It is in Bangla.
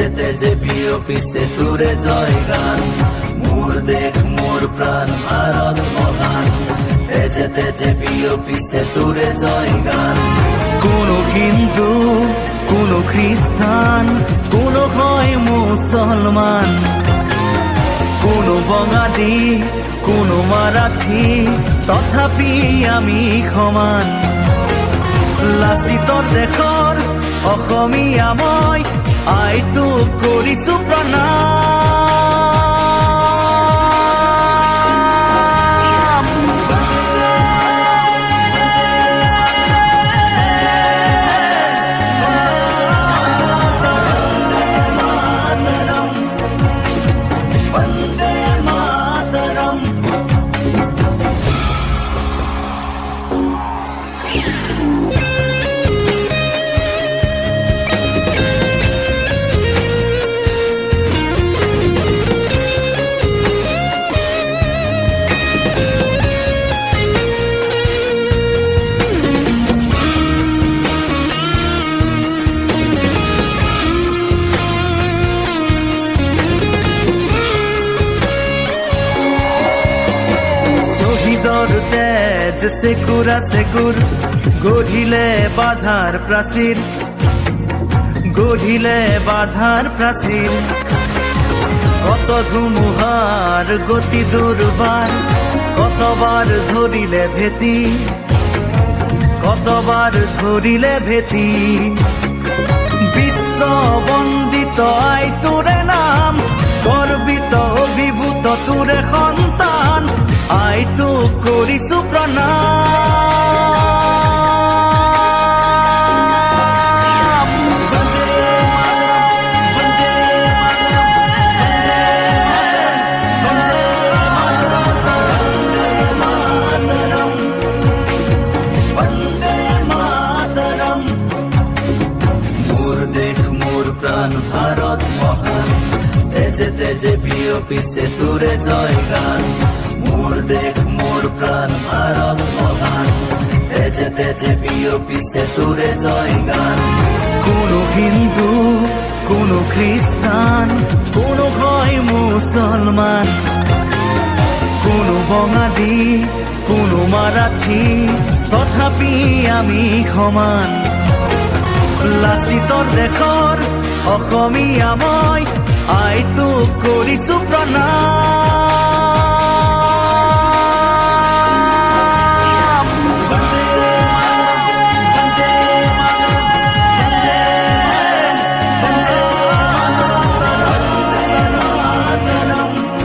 তেজে তেজে পিছে তুরে জয় গান মোর দেশ মোর প্রাণ ভারত মহান তেজে তেজে পিছে তুরে জয় গান কোনো হিন্দু কোনো খ্রিস্টান কোনো হয় মুসলমান কোনো বঙালী কোনো মারাঠী তথাপি আমি সমান লাচিতৰ দেশৰ অসমীয়া মই আইটোক কৰিছো প্ৰণাম বন্দে মাতৰম তেজ সেকুরা সেকুর গঢ়িলে বাধাৰ প্ৰাচীৰ গঢ়িলে বাধাৰ প্ৰাচীৰ কত ধুমুহাৰ গতি দুৰ্বাৰ কতবাৰ ধৰিলে ভেটি কতবাৰ ধৰিলে ভেটি বিশ্ব বন্দিত আই তোৰে নাম গৰ্বিত অভিভূত তোৰে সন্তান আইটো কৰিছো প্ৰণাম বন্দে মাতৰম মোর দেশ মোর প্রাণ ভারত মহান তেজে তেজে পিছে তুরে জয় গান মোর দেশ মোর প্রাণ ভারত মহান তেজে তেজে পিছে তুরে জয় গান কোনো হিন্দু কোনো খ্রিস্টান কোনো হয় মুসলমান কোনো বঙালী কোনো মারাঠী তথাপি আমি সমান লাচিতৰ দেশৰ অসমীয়া মই আইটোক কৰিছো প্ৰণাম